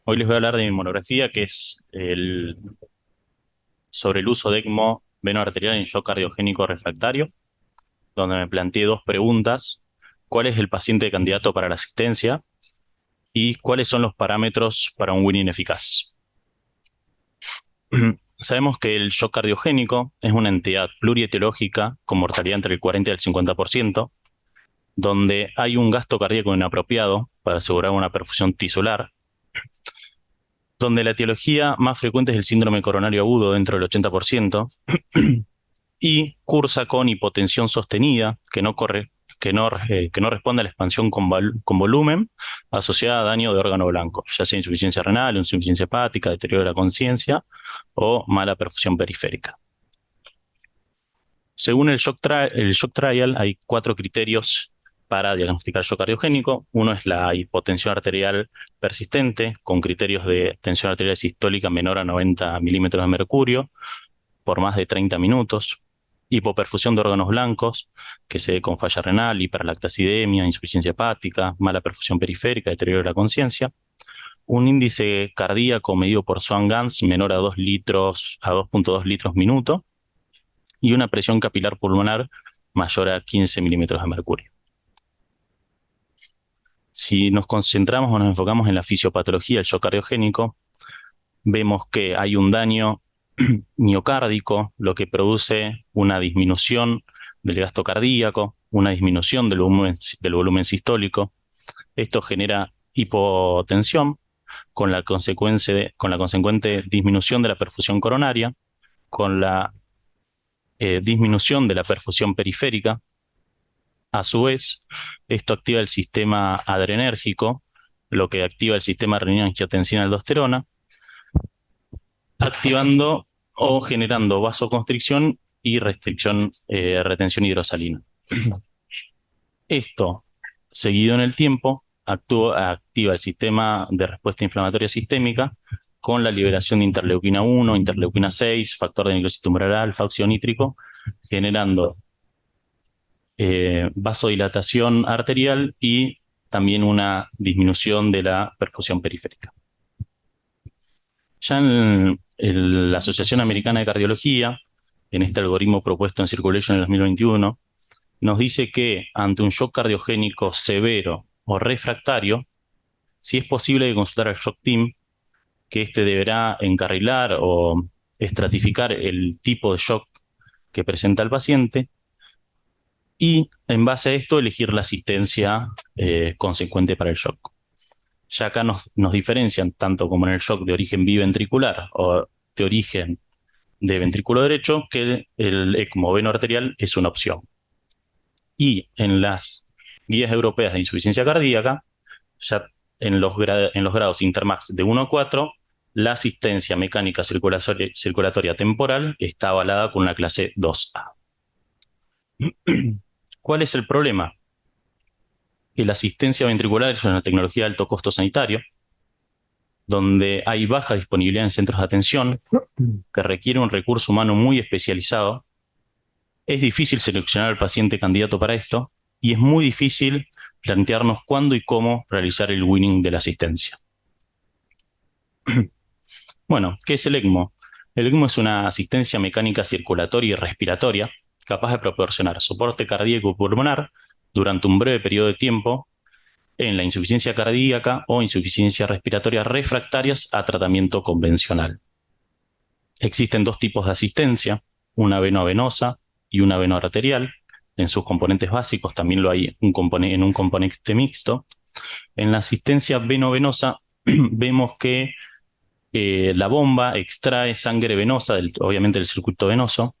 Hoy les voy a hablar de mi monografía, que es sobre el uso de ECMO venoarterial en shock cardiogénico refractario, donde me planteé dos preguntas. ¿Cuál es el paciente candidato para la asistencia? ¿Y cuáles son los parámetros para un winning eficaz? Sabemos que el shock cardiogénico es una entidad plurietiológica con mortalidad entre el 40 y el 50%, donde hay un gasto cardíaco inapropiado para asegurar una perfusión tisular, donde la etiología más frecuente es el síndrome coronario agudo dentro del 80%, y cursa con hipotensión sostenida, que no responde a la expansión con volumen asociada a daño de órgano blanco, ya sea insuficiencia renal, insuficiencia hepática, deterioro de la conciencia o mala perfusión periférica. Según el shock trial, hay cuatro criterios para diagnosticar shock cardiogénico. Uno es la hipotensión arterial persistente, con criterios de tensión arterial sistólica menor a 90 milímetros de mercurio por más de 30 minutos, hipoperfusión de órganos blancos, que se ve con falla renal, hiperlactacidemia, insuficiencia hepática, mala perfusión periférica, deterioro de la conciencia, un índice cardíaco medido por Swan-Ganz menor a 2 litros, a 2,2 litros minuto, y una presión capilar pulmonar mayor a 15 milímetros de mercurio. Si nos concentramos o nos enfocamos en la fisiopatología del shock cardiogénico, vemos que hay un daño miocárdico, lo que produce una disminución del gasto cardíaco, una disminución del volumen sistólico. Esto genera hipotensión con la consecuente disminución de la perfusión coronaria, con la disminución de la perfusión periférica. A su vez, esto activa el sistema adrenérgico, lo que activa el sistema renina-angiotensina-aldosterona, activando o generando vasoconstricción y retención hidrosalina. Esto, seguido en el tiempo, activa el sistema de respuesta inflamatoria sistémica con la liberación de interleuquina 1, interleuquina 6, factor de necrosis tumoral alfa, óxido nítrico, generando vasodilatación arterial y también una disminución de la perfusión periférica. Ya en la Asociación Americana de Cardiología, en este algoritmo propuesto en Circulation en el 2021, nos dice que ante un shock cardiogénico severo o refractario, si es posible consultar al shock team, que éste deberá encarrilar o estratificar el tipo de shock que presenta el paciente y en base a esto elegir la asistencia consecuente para el shock. Ya acá nos diferencian tanto como en el shock de origen biventricular o de origen de ventrículo derecho, que el ECMO veno-arterial es una opción. Y en las guías europeas de insuficiencia cardíaca, ya en los grados Intermax de 1 a 4, la asistencia mecánica circulatoria temporal está avalada con una clase 2A. ¿Cuál es el problema? Que la asistencia ventricular es una tecnología de alto costo sanitario, donde hay baja disponibilidad en centros de atención, que requiere un recurso humano muy especializado. Es difícil seleccionar al paciente candidato para esto y es muy difícil plantearnos cuándo y cómo realizar el winning de la asistencia. Bueno, ¿qué es el ECMO? El ECMO es una asistencia mecánica circulatoria y respiratoria capaz de proporcionar soporte cardíaco pulmonar durante un breve periodo de tiempo en la insuficiencia cardíaca o insuficiencia respiratoria refractarias a tratamiento convencional. Existen dos tipos de asistencia, una veno-venosa y una veno-arterial. En sus componentes básicos también lo hay en un componente mixto. En la asistencia veno-venosa vemos que la bomba extrae sangre venosa, obviamente del circuito venoso,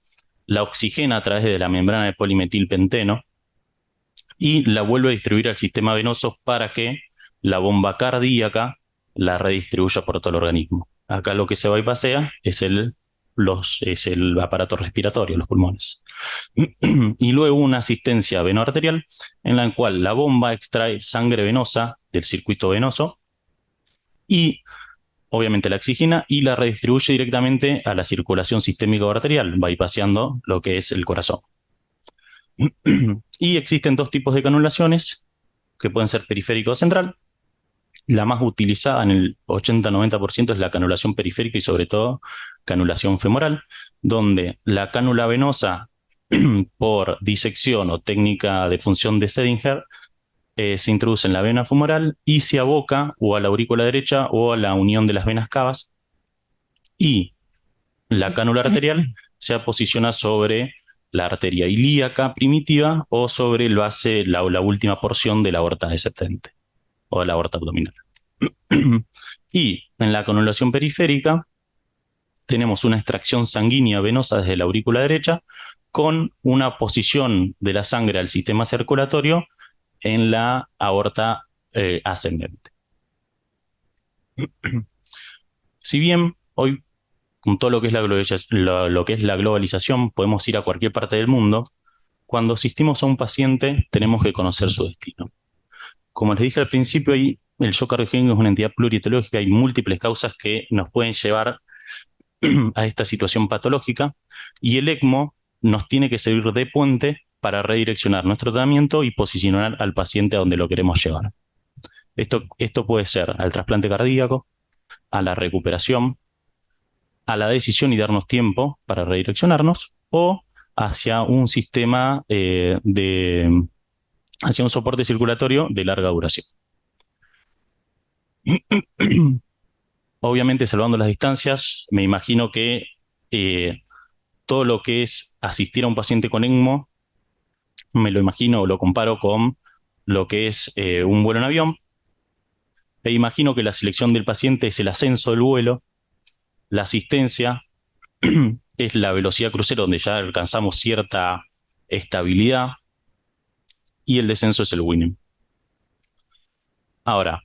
la oxigena a través de la membrana de polimetilpenteno y la vuelve a distribuir al sistema venoso para que la bomba cardíaca la redistribuya por todo el organismo. Acá lo que se bypassea es el aparato respiratorio, los pulmones. Y luego una asistencia venoarterial en la cual la bomba extrae sangre venosa del circuito venoso y obviamente la oxigena y la redistribuye directamente a la circulación sistémica o arterial, bypassando lo que es el corazón. Y existen dos tipos de canulaciones que pueden ser periférico o central. La más utilizada en el 80-90% es la canulación periférica y sobre todo canulación femoral, donde la cánula venosa por disección o técnica de función de Sedinger se introduce en la vena femoral y se aboca o a la aurícula derecha o a la unión de las venas cavas, y la cánula arterial se posiciona sobre la arteria ilíaca primitiva o sobre el base, la última porción de la aorta descendente o de la aorta abdominal. Y en la canulación periférica tenemos una extracción sanguínea venosa desde la aurícula derecha con una posición de la sangre al sistema circulatorio en la aorta ascendente. Si bien hoy, con todo lo que es lo que es la globalización, podemos ir a cualquier parte del mundo, cuando asistimos a un paciente tenemos que conocer su destino. Como les dije al principio, el shock cardiogénico es una entidad plurietiológica, hay múltiples causas que nos pueden llevar a esta situación patológica, y el ECMO nos tiene que servir de puente para redireccionar nuestro tratamiento y posicionar al paciente a donde lo queremos llevar. Esto puede ser al trasplante cardíaco, a la recuperación, a la decisión y darnos tiempo para redireccionarnos, o hacia un sistema hacia un soporte circulatorio de larga duración. Obviamente, salvando las distancias, me imagino que todo lo que es asistir a un paciente con ECMO, me lo imagino o lo comparo con lo que es un vuelo en avión, e imagino que la selección del paciente es el ascenso del vuelo, la asistencia es la velocidad crucero donde ya alcanzamos cierta estabilidad, y el descenso es el winning. Ahora,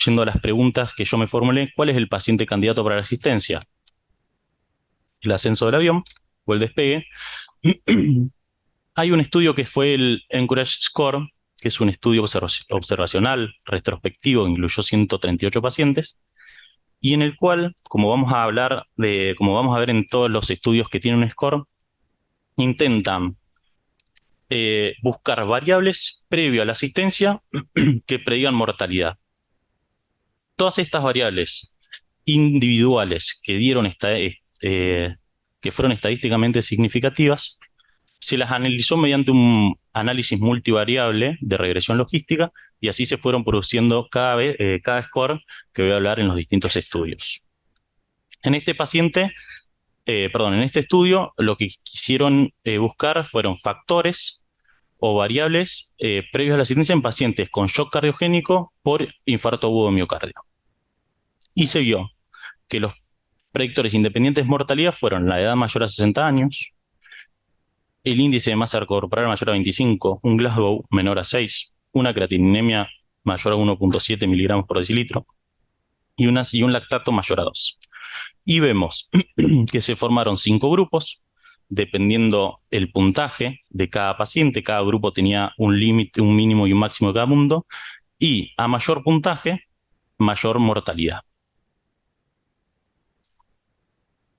yendo a las preguntas que yo me formulé, ¿cuál es el paciente candidato para la asistencia? El ascenso del avión o el despegue. Hay un estudio que fue el Encourage Score, que es un estudio observacional, retrospectivo, incluyó 138 pacientes, y en el cual, como vamos a ver en todos los estudios que tienen un score, intentan buscar variables previo a la asistencia que predigan mortalidad. Todas estas variables individuales que fueron estadísticamente significativas, se las analizó mediante un análisis multivariable de regresión logística, y así se fueron produciendo cada score que voy a hablar en los distintos estudios. En este en este estudio, lo que quisieron buscar fueron factores o variables previos a la asistencia en pacientes con shock cardiogénico por infarto agudo de miocardio. Y se vio que los predictores independientes de mortalidad fueron la edad mayor a 60 años, el índice de masa corporal mayor a 25, un Glasgow menor a 6, una creatininemia mayor a 1,7 miligramos por decilitro y un lactato mayor a 2. Y vemos que se formaron 5 grupos, dependiendo el puntaje de cada paciente. Cada grupo tenía un límite, un mínimo y un máximo de cada mundo, y a mayor puntaje, mayor mortalidad.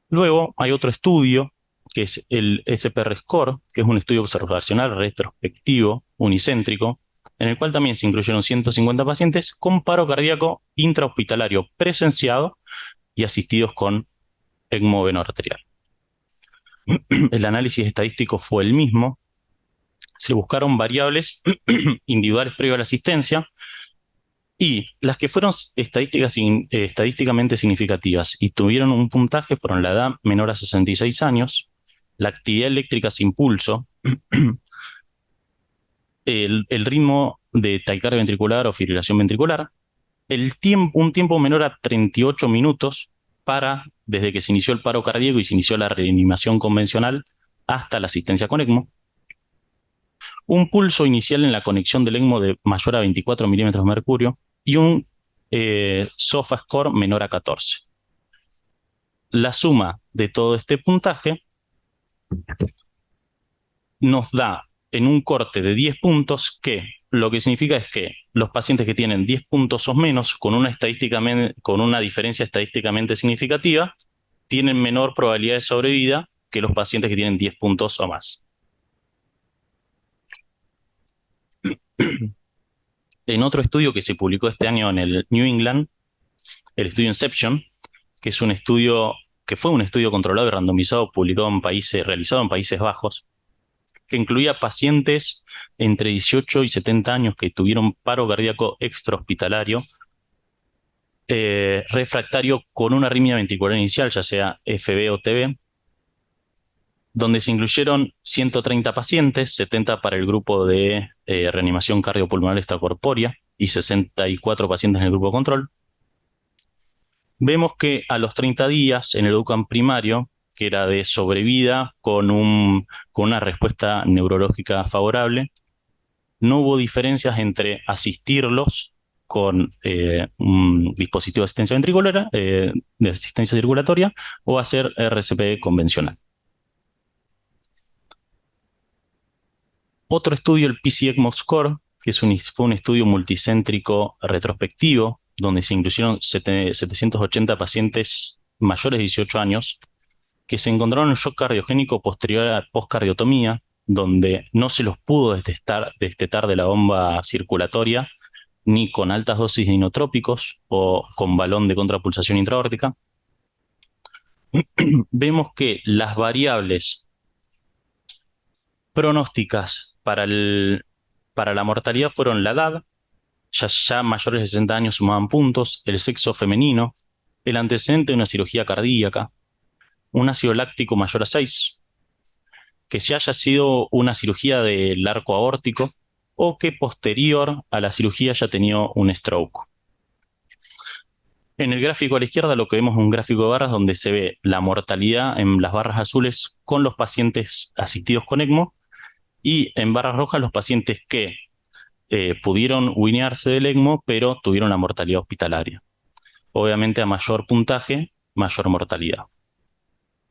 Luego hay otro estudio, que es el SPR Score, que es un estudio observacional retrospectivo, unicéntrico, en el cual también se incluyeron 150 pacientes con paro cardíaco intrahospitalario presenciado y asistidos con ECMO venoarterial. El análisis estadístico fue el mismo. Se buscaron variables individuales previo a la asistencia, y las que fueron estadísticamente significativas y tuvieron un puntaje fueron la edad menor a 66 años, la actividad eléctrica sin pulso, el ritmo de taquicardia ventricular o fibrilación ventricular, un tiempo menor a 38 minutos desde que se inició el paro cardíaco y se inició la reanimación convencional hasta la asistencia con ECMO, un pulso inicial en la conexión del ECMO de mayor a 24 milímetros de mercurio y un SOFA score menor a 14. La suma de todo este puntaje nos da en un corte de 10 puntos, que lo que significa es que los pacientes que tienen 10 puntos o menos con una diferencia estadísticamente significativa tienen menor probabilidad de sobrevida que los pacientes que tienen 10 puntos o más. En otro estudio que se publicó este año en el New England, el estudio Inception, que es un estudio que fue un estudio controlado y randomizado, publicado en países, realizado en Países Bajos, que incluía pacientes entre 18 y 70 años que tuvieron paro cardíaco extrahospitalario, refractario con una arritmia ventricular inicial, ya sea FB o TB, donde se incluyeron 130 pacientes, 70 para el grupo de reanimación cardiopulmonar extracorpórea y 64 pacientes en el grupo control. Vemos que a los 30 días en el EDUCAM primario, que era de sobrevida con una respuesta neurológica favorable, no hubo diferencias entre asistirlos con un dispositivo de asistencia ventricular, de asistencia circulatoria, o hacer RCP convencional. Otro estudio, el PC-ECMO Score, que fue un estudio multicéntrico retrospectivo, donde se incluyeron 780 pacientes mayores de 18 años, que se encontraron en shock cardiogénico posterior a postcardiotomía, donde no se los pudo destetar de la bomba circulatoria, ni con altas dosis de inotrópicos o con balón de contrapulsación intraórtica. Vemos que las variables pronósticas para la mortalidad fueron la edad, ya mayores de 60 años sumaban puntos, el sexo femenino, el antecedente de una cirugía cardíaca, un ácido láctico mayor a 6, que se haya sido una cirugía del arco aórtico o que posterior a la cirugía haya tenido un stroke. En el gráfico a la izquierda lo que vemos es un gráfico de barras donde se ve la mortalidad en las barras azules con los pacientes asistidos con ECMO y en barras rojas los pacientes que pudieron winearse del ECMO pero tuvieron la mortalidad hospitalaria. Obviamente a mayor puntaje, mayor mortalidad.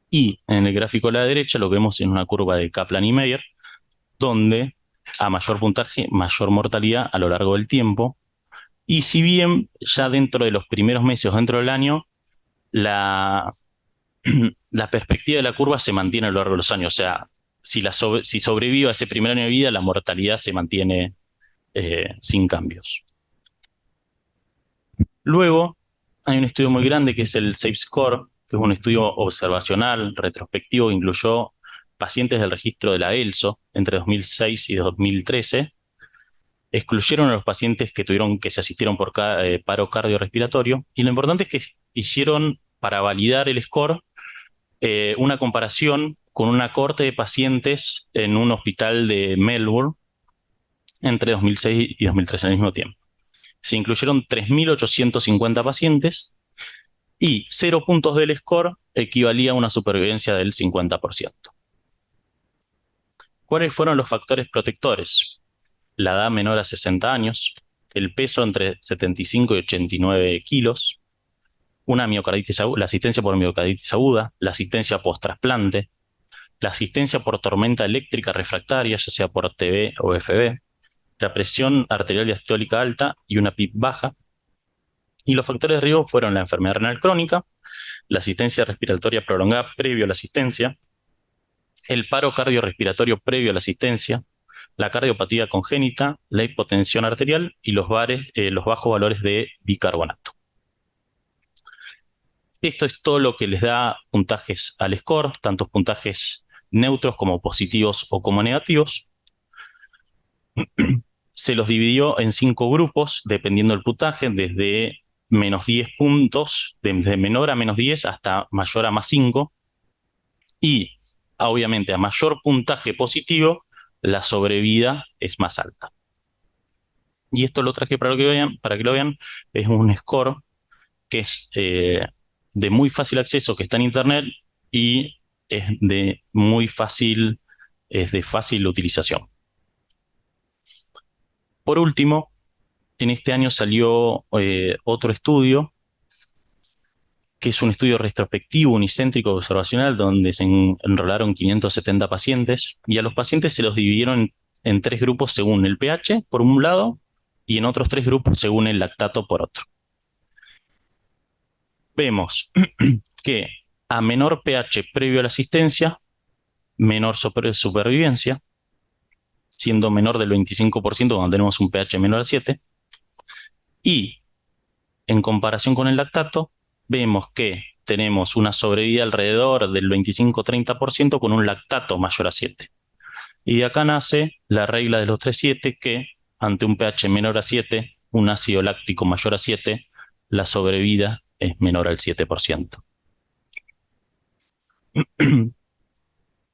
Y en el gráfico a la derecha lo vemos en una curva de Kaplan y Meyer, donde a mayor puntaje, mayor mortalidad a lo largo del tiempo. Y si bien ya dentro de los primeros meses o dentro del año, la, la perspectiva de la curva se mantiene a lo largo de los años. O sea, si sobrevivo a ese primer año de vida, la mortalidad se mantiene sin cambios. Luego, hay un estudio muy grande que es el SAFE-SCORE, que es un estudio observacional, retrospectivo, que incluyó pacientes del registro de la ELSO entre 2006 y 2013. Excluyeron a los pacientes que se asistieron por paro cardiorrespiratorio. Y lo importante es que hicieron, para validar el score, una comparación con una cohorte de pacientes en un hospital de Melbourne entre 2006 y 2013 al mismo tiempo. Se incluyeron 3.850 pacientes y 0 puntos del score equivalía a una supervivencia del 50%. ¿Cuáles fueron los factores protectores? La edad menor a 60 años, el peso entre 75 y 89 kilos, una miocarditis aguda, la asistencia por miocarditis aguda, la asistencia post-trasplante, la asistencia por tormenta eléctrica refractaria, ya sea por TB o FB, la presión arterial diastólica alta y una PIP baja. Y los factores de riesgo fueron la enfermedad renal crónica, la asistencia respiratoria prolongada previo a la asistencia, el paro cardiorrespiratorio previo a la asistencia, la cardiopatía congénita, la hipotensión arterial y los bajos valores de bicarbonato. Esto es todo lo que les da puntajes al score, tantos puntajes neutros como positivos o como negativos. Se los dividió en 5 grupos, dependiendo del puntaje, desde menos 10 puntos, desde menor a menos 10 hasta mayor a más 5. Y, obviamente, a mayor puntaje positivo, la sobrevida es más alta. Y esto lo traje para que lo vean, es un score que es de muy fácil acceso, que está en internet y es de fácil utilización. Por último, en este año salió otro estudio, que es un estudio retrospectivo, unicéntrico, observacional, donde se enrolaron 570 pacientes y a los pacientes se los dividieron en 3 grupos según el pH, por un lado, y en otros 3 grupos según el lactato, por otro. Vemos que a menor pH previo a la asistencia, menor supervivencia, siendo menor del 25% cuando tenemos un pH menor a 7, Y en comparación con el lactato, vemos que tenemos una sobrevida alrededor del 25-30% con un lactato mayor a 7. Y de acá nace la regla de los 3,7 que ante un pH menor a 7, un ácido láctico mayor a 7, la sobrevida es menor al 7%.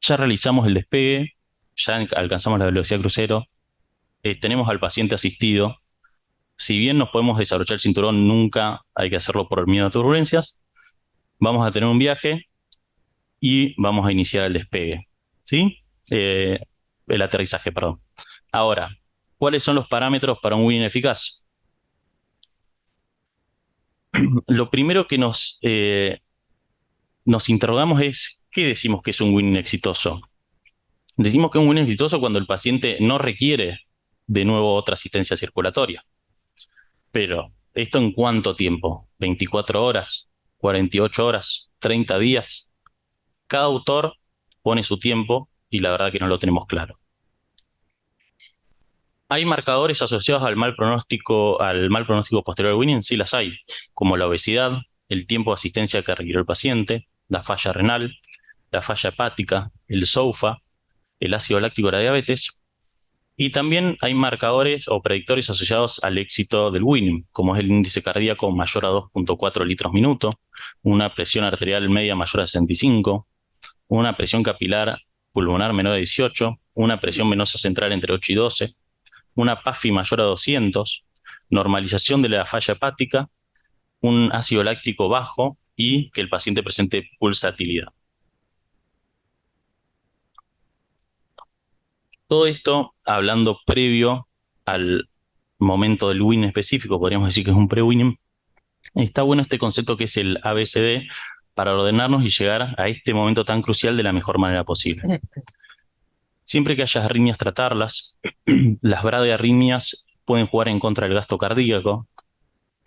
Ya realizamos el despegue, ya alcanzamos la velocidad crucero, tenemos al paciente asistido. Si bien nos podemos desabrochar el cinturón, nunca hay que hacerlo por miedo a turbulencias. Vamos a tener un viaje y vamos a iniciar el despegue, ¿sí? El aterrizaje, perdón. Ahora, ¿cuáles son los parámetros para un win eficaz? Lo primero que nos interrogamos es, ¿qué decimos que es un win exitoso? Decimos que es un win exitoso cuando el paciente no requiere de nuevo otra asistencia circulatoria. Pero, ¿esto en cuánto tiempo? ¿24 horas? ¿48 horas? ¿30 días? Cada autor pone su tiempo y la verdad que no lo tenemos claro. ¿Hay marcadores asociados al mal pronóstico posterior al winning? Sí, las hay, como la obesidad, el tiempo de asistencia que requirió el paciente, la falla renal, la falla hepática, el SOFA, el ácido láctico de la diabetes. Y también hay marcadores o predictores asociados al éxito del winning, como es el índice cardíaco mayor a 2,4 litros minuto, una presión arterial media mayor a 65, una presión capilar pulmonar menor a 18, una presión venosa central entre 8 y 12, una PAFI mayor a 200, normalización de la falla hepática, un ácido láctico bajo y que el paciente presente pulsatilidad. Todo esto hablando previo al momento del win específico, podríamos decir que es un pre-winning. Está bueno este concepto que es el ABCD para ordenarnos y llegar a este momento tan crucial de la mejor manera posible. Siempre que haya arritmias, tratarlas. Las bradiarritmias pueden jugar en contra del gasto cardíaco,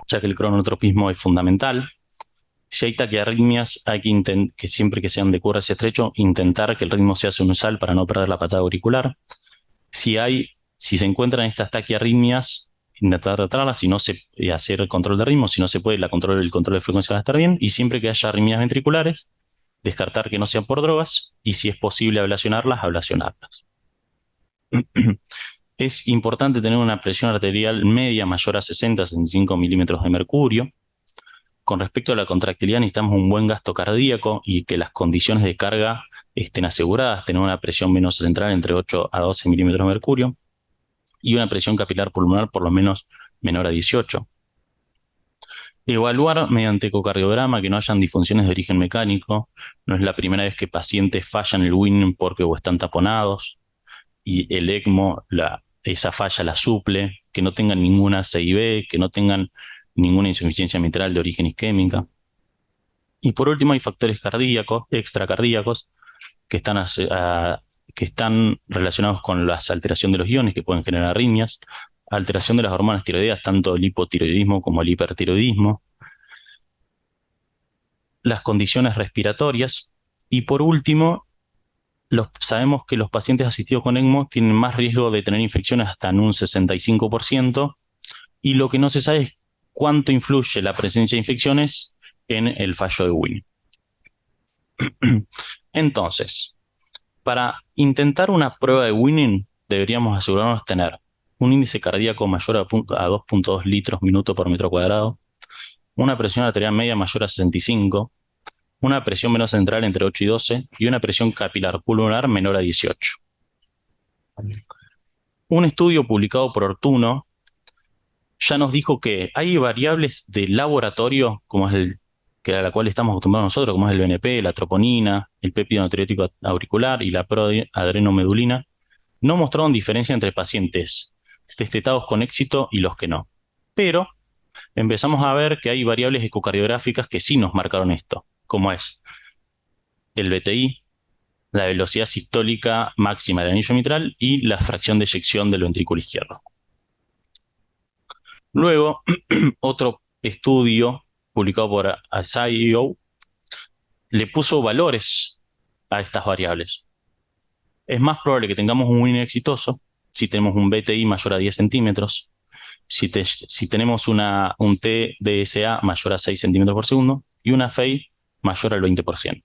ya que el cronotropismo es fundamental. Si hay taquiarritmias, hay que siempre que sean de QRS estrecho, intentar que el ritmo sea sinusal para no perder la patada auricular. Si se encuentran estas taquiarritmias, intentar tratarlas, hacer control de ritmo, si no se puede, el control de frecuencia va a estar bien, y siempre que haya arritmias ventriculares, descartar que no sean por drogas, y si es posible ablacionarlas, ablacionarlas. Es importante tener una presión arterial media mayor a 60-65 milímetros de mercurio. Con respecto a la contractilidad, necesitamos un buen gasto cardíaco y que las condiciones de carga estén aseguradas, tener una presión venosa central entre 8 a 12 milímetros de mercurio y una presión capilar pulmonar por lo menos menor a 18. Evaluar mediante ecocardiograma que no hayan disfunciones de origen mecánico. No es la primera vez que pacientes fallan el WIN porque o están taponados y el ECMO esa falla la suple, que no tengan ninguna CIB, que no tengan ninguna insuficiencia mitral de origen isquémica. Y por último hay factores cardíacos, extracardíacos, que están relacionados con la alteración de los iones que pueden generar arritmias, alteración de las hormonas tiroideas, tanto el hipotiroidismo como el hipertiroidismo, las condiciones respiratorias y por último, sabemos que los pacientes asistidos con ECMO tienen más riesgo de tener infecciones hasta en un 65% y lo que no se sabe es cuánto influye la presencia de infecciones en el fallo de Win. Entonces, para intentar una prueba de winning, deberíamos asegurarnos de tener un índice cardíaco mayor a 2,2 litros minuto por metro cuadrado, una presión arterial media mayor a 65, una presión venosa central entre 8 y 12 y una presión capilar pulmonar menor a 18. Un estudio publicado por Ortuno ya nos dijo que hay variables de laboratorio, como es a la cual estamos acostumbrados nosotros, como es el BNP, la troponina, el péptido natriurético auricular y la proadrenomedulina, no mostraron diferencia entre pacientes destetados con éxito y los que no. Pero empezamos a ver que hay variables ecocardiográficas que sí nos marcaron esto, como es el BTI, la velocidad sistólica máxima del anillo mitral y la fracción de eyección del ventrículo izquierdo. Luego, otro estudio publicado por ASIO le puso valores a estas variables. Es más probable que tengamos un win exitoso si tenemos un BTI mayor a 10 centímetros, si tenemos un TDSA mayor a 6 centímetros por segundo y una FEI mayor al 20%.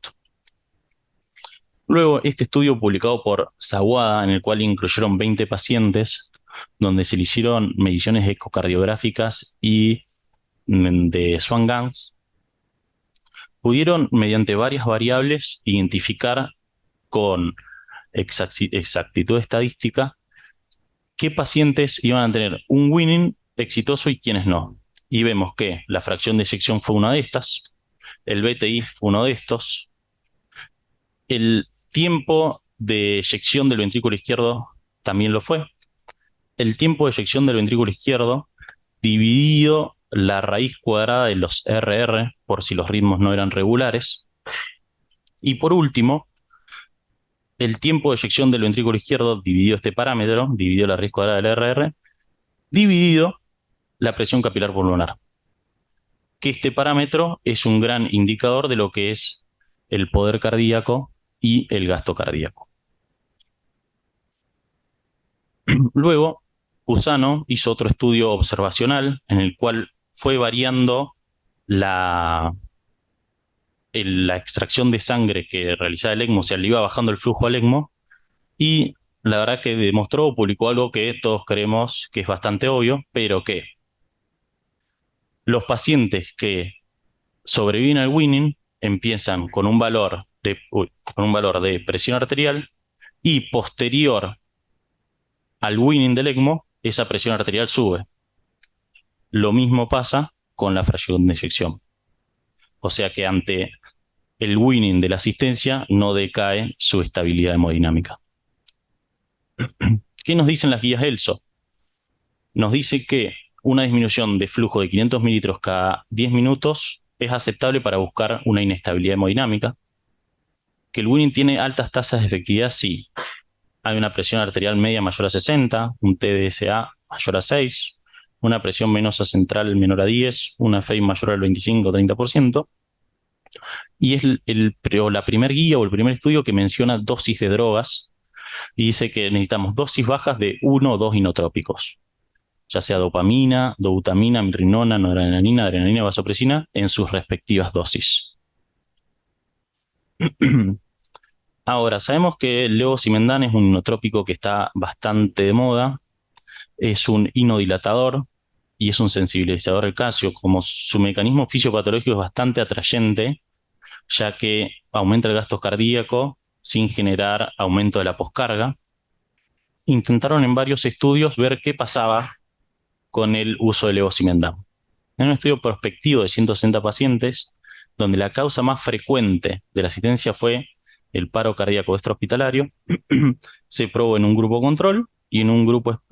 Luego, este estudio publicado por Sawada, en el cual incluyeron 20 pacientes, donde se le hicieron mediciones ecocardiográficas y de Swan-Ganz, pudieron, mediante varias variables, identificar con exactitud estadística qué pacientes iban a tener un winning exitoso y quiénes no. Y vemos que la fracción de eyección fue una de estas, el BTI fue uno de estos, el tiempo de eyección del ventrículo izquierdo también lo fue. El tiempo de eyección del ventrículo izquierdo dividido la raíz cuadrada de los RR, por si los ritmos no eran regulares. Y por último, el tiempo de eyección del ventrículo izquierdo dividido este parámetro, dividido la raíz cuadrada del RR, dividido la presión capilar pulmonar. Que este parámetro es un gran indicador de lo que es el poder cardíaco y el gasto cardíaco. Luego, Cusano hizo otro estudio observacional en el cual fue variando la extracción de sangre que realizaba el ECMO, o sea, le iba bajando el flujo al ECMO, y la verdad que demostró o publicó algo que todos creemos que es bastante obvio, pero que los pacientes que sobreviven al winning empiezan con un valor de presión arterial y posterior al winning del ECMO, esa presión arterial sube. Lo mismo pasa con la fracción de eyección. O sea que ante el winning de la asistencia no decae su estabilidad hemodinámica. ¿Qué nos dicen las guías ELSO? Nos dice que una disminución de flujo de 500 mililitros cada 10 minutos es aceptable para buscar una inestabilidad hemodinámica. Que el winning tiene altas tasas de efectividad, sí. Hay una presión arterial media mayor a 60, un TDSA mayor a 6, una presión venosa central menor a 10, una FEI mayor al 25 o 30%. Y es la primer guía o el primer estudio que menciona dosis de drogas y dice que necesitamos dosis bajas de 1 o 2 inotrópicos, ya sea dopamina, dobutamina, mirrinona, noradrenalina, adrenalina, vasopresina, en sus respectivas dosis. Ahora, sabemos que el levosimendan es un inotrópico que está bastante de moda, es un inodilatador y es un sensibilizador del calcio. Como su mecanismo fisiopatológico es bastante atrayente, ya que aumenta el gasto cardíaco sin generar aumento de la poscarga. Intentaron en varios estudios ver qué pasaba con el uso de levosimendan. En un estudio prospectivo de 160 pacientes, donde la causa más frecuente de la asistencia fue el paro cardíaco extrahospitalario, se probó en un grupo control y en un grupo,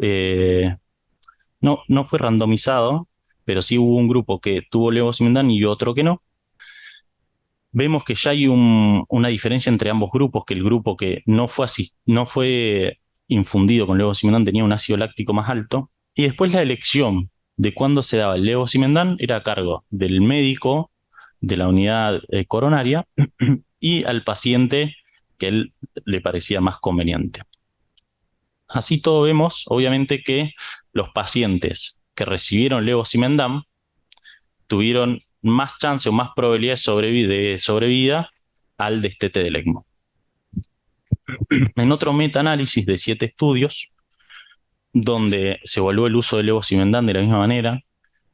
no fue randomizado, pero sí hubo un grupo que tuvo levosimendan y otro que no. Vemos que ya hay una diferencia entre ambos grupos, que el grupo que no fue infundido con levosimendan tenía un ácido láctico más alto, y después la elección de cuándo se daba el levosimendan era a cargo del médico de la unidad coronaria y al paciente que él le parecía más conveniente. Así todo vemos, obviamente, que los pacientes que recibieron levosimendan tuvieron más chance o más probabilidad de sobrevida al destete del ECMO. En otro metaanálisis de 7 estudios, donde se evaluó el uso de levosimendan de la misma manera,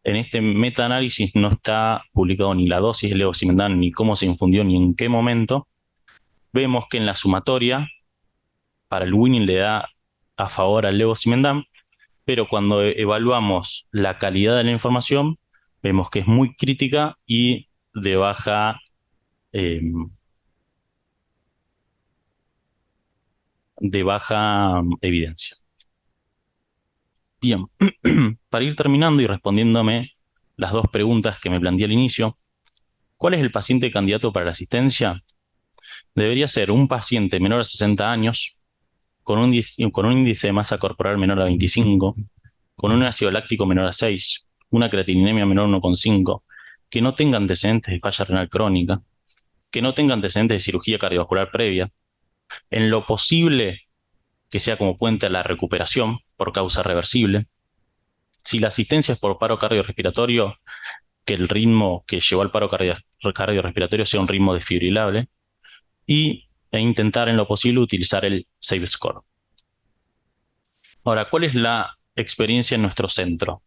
en este metaanálisis no está publicado ni la dosis de levosimendan, ni cómo se infundió, ni en qué momento. Vemos que en la sumatoria, para el winning le da a favor al levosimendan, pero cuando evaluamos la calidad de la información, vemos que es muy crítica y de baja evidencia. Bien, para ir terminando y respondiéndome las dos preguntas que me planteé al inicio, ¿cuál es el paciente candidato para la asistencia? Debería ser un paciente menor a 60 años, con un índice de masa corporal menor a 25, con un ácido láctico menor a 6, una creatininemia menor a 1,5, que no tenga antecedentes de falla renal crónica, que no tenga antecedentes de cirugía cardiovascular previa, en lo posible que sea como puente a la recuperación por causa reversible, Si la asistencia es por paro cardiorrespiratorio, que el ritmo que llevó al paro cardiorrespiratorio sea un ritmo desfibrilable e intentar en lo posible utilizar el Safe Score. Ahora, ¿cuál es la experiencia en nuestro centro?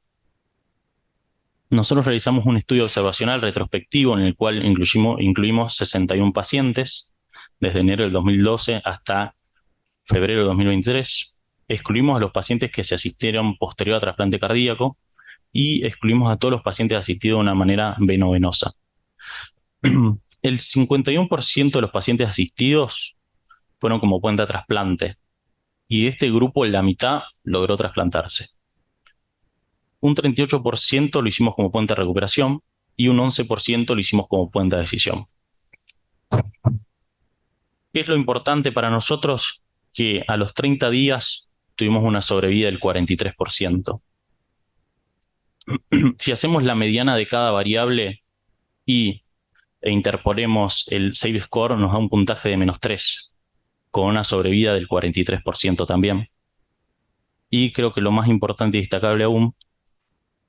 Nosotros realizamos un estudio observacional retrospectivo en el cual incluimos 61 pacientes desde enero del 2012 hasta febrero de 2023. Excluimos a los pacientes que se asistieron posterior a trasplante cardíaco y excluimos a todos los pacientes asistidos de una manera venovenosa. El 51% de los pacientes asistidos fueron como puente a trasplante y de este grupo la mitad logró trasplantarse. Un 38% lo hicimos como puente a recuperación y un 11% lo hicimos como puente a decisión. ¿Qué es lo importante para nosotros? Que a los 30 días tuvimos una sobrevida del 43%. Si hacemos la mediana de cada variable e interponemos el Safe Score, nos da un puntaje de -3, con una sobrevida del 43% también. Y creo que lo más importante y destacable aún,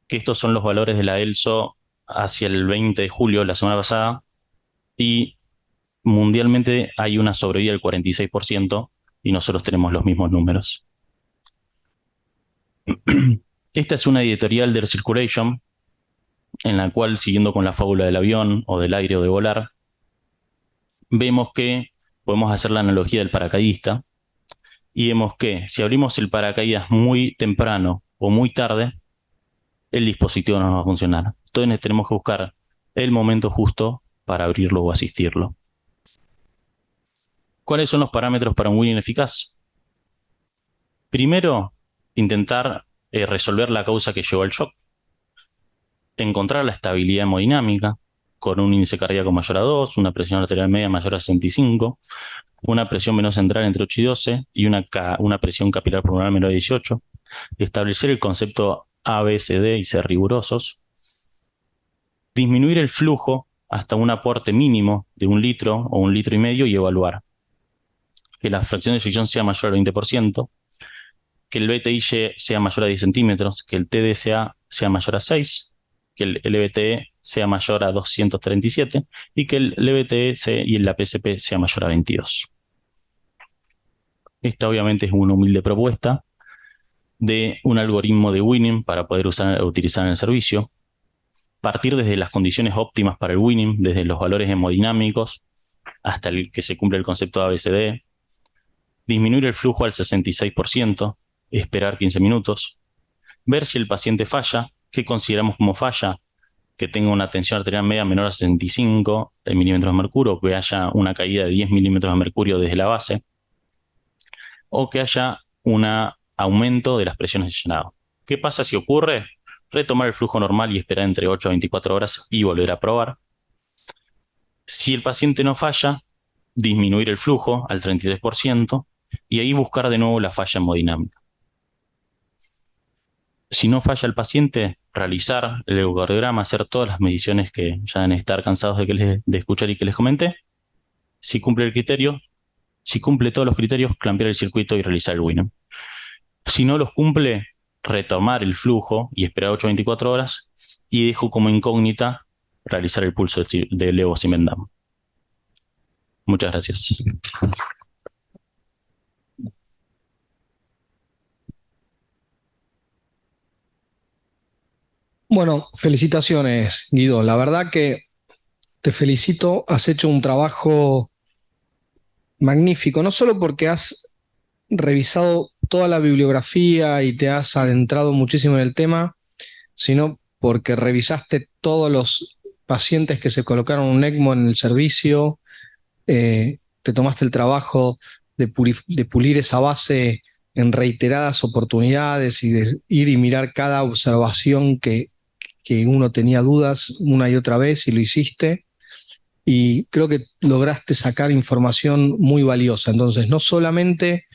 que estos son los valores de la ELSO hacia el 20 de julio, la semana pasada, y mundialmente hay una sobrevida del 46% y nosotros tenemos los mismos números. Esta es una editorial de Recirculation en la cual, siguiendo con la fábula del avión o del aire o de volar, vemos que podemos hacer la analogía del paracaidista y vemos que si abrimos el paracaídas muy temprano o muy tarde, el dispositivo no nos va a funcionar. Entonces tenemos que buscar el momento justo para abrirlo o asistirlo. ¿Cuáles son los parámetros para un winning eficaz? Primero, intentar resolver la causa que llevó al shock, encontrar la estabilidad hemodinámica con un índice cardíaco mayor a 2, una presión arterial media mayor a 65, una presión venosa central entre 8 y 12 y una presión capilar pulmonar menor a 18, establecer el concepto ABCD y ser rigurosos, disminuir el flujo hasta un aporte mínimo de 1 litro o 1,5 litros y evaluar que la fracción de eyección sea mayor al 20%, que el BTI sea mayor a 10 centímetros, que el TDCA sea mayor a 6, que el LVTE sea mayor a 237 y que el LVTS y la PCP sea mayor a 22. Esta obviamente es una humilde propuesta de un algoritmo de winning para poder utilizar en el servicio, partir desde las condiciones óptimas para el winning, desde los valores hemodinámicos hasta el que se cumple el concepto de ABCD, disminuir el flujo al 66%, esperar 15 minutos, ver si el paciente falla, qué consideramos como falla, que tenga una tensión arterial media menor a 65 milímetros de mercurio, que haya una caída de 10 milímetros de mercurio desde la base, o que haya un aumento de las presiones de llenado. ¿Qué pasa si ocurre? Retomar el flujo normal y esperar entre 8 a 24 horas y volver a probar. Si el paciente no falla, disminuir el flujo al 33% y ahí buscar de nuevo la falla hemodinámica. Si no falla el paciente, realizar el ecocardiograma, hacer todas las mediciones que ya deben estar cansados de escuchar y que les comenté. Si cumple el criterio, si cumple todos los criterios, clampear el circuito y realizar el winning. Si no los cumple, retomar el flujo y esperar 8 a 24 horas y dejo como incógnita realizar el pulso de levosimendan. Muchas gracias. Bueno, felicitaciones, Guido. La verdad que te felicito. Has hecho un trabajo magnífico, no solo porque has revisado toda la bibliografía y te has adentrado muchísimo en el tema, sino porque revisaste todos los pacientes que se colocaron un ECMO en el servicio, te tomaste el trabajo de pulir esa base en reiteradas oportunidades y de ir y mirar cada observación que uno tenía dudas una y otra vez y lo hiciste. Y creo que lograste sacar información muy valiosa. Entonces, no solamente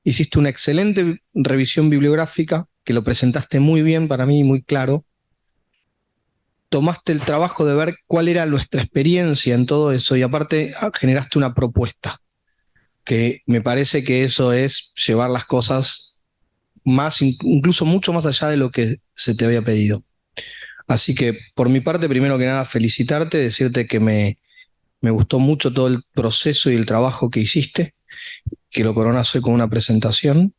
hiciste una excelente revisión bibliográfica, que lo presentaste muy bien para mí, muy claro, tomaste el trabajo de ver cuál era nuestra experiencia en todo eso y aparte generaste una propuesta, que me parece que eso es llevar las cosas más, incluso mucho más allá de lo que se te había pedido. Así que por mi parte, primero que nada, felicitarte, decirte que me gustó mucho todo el proceso y el trabajo que hiciste, que lo coronas hoy con una presentación,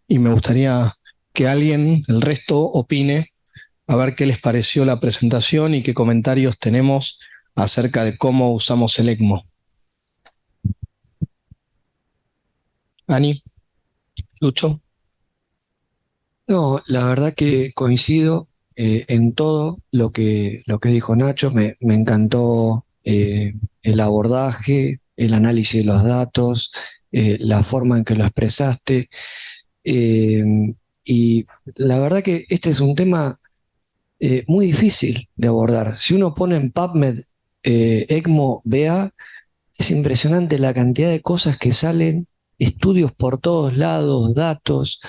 y me gustaría que alguien, el resto, opine a ver qué les pareció la presentación y qué comentarios tenemos acerca de cómo usamos el ECMO. Ani, Lucho. No, la verdad que coincido en todo lo que dijo Nacho. Me encantó el abordaje, el análisis de los datos, la forma en que lo expresaste. eh, y la verdad que este es un tema muy difícil de abordar. Si uno pone en PubMed ECMO BA, es impresionante la cantidad de cosas que salen, estudios por todos lados, datos.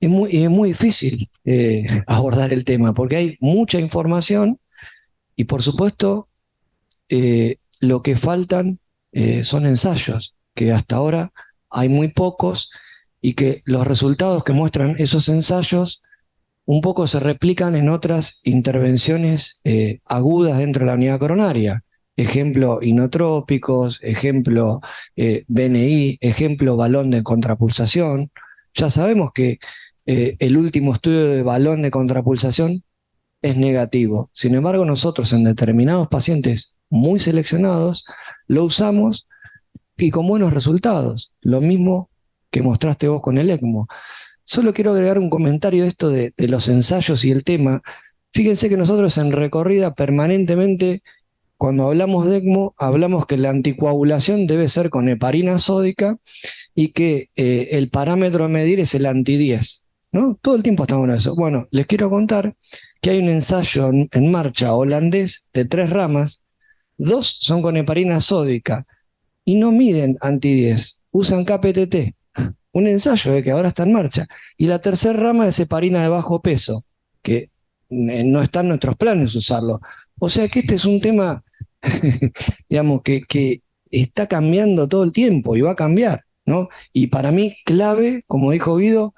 Es muy difícil abordar el tema porque hay mucha información y por supuesto lo que faltan son ensayos, que hasta ahora hay muy pocos y que los resultados que muestran esos ensayos un poco se replican en otras intervenciones agudas dentro de la unidad coronaria. Ejemplo, inotrópicos, ejemplo, BNI, ejemplo, balón de contrapulsación. Ya sabemos que el último estudio de balón de contrapulsación es negativo. Sin embargo, nosotros en determinados pacientes muy seleccionados lo usamos y con buenos resultados. Lo mismo que mostraste vos con el ECMO. Solo quiero agregar un comentario de esto de los ensayos y el tema. Fíjense que nosotros en recorrida permanentemente, cuando hablamos de ECMO, hablamos que la anticoagulación debe ser con heparina sódica y que el parámetro a medir es el anti-10, ¿no? Todo el tiempo estamos en eso. Bueno, les quiero contar que hay un ensayo en marcha holandés de 3 ramas, 2 son con heparina sódica y no miden anti-10, usan KPTT. Un ensayo que ahora está en marcha. Y la tercera rama es heparina de bajo peso, que no está en nuestros planes usarlo. O sea que este es un tema, digamos, que está cambiando todo el tiempo y va a cambiar, ¿no? Y para mí clave, como dijo Guido,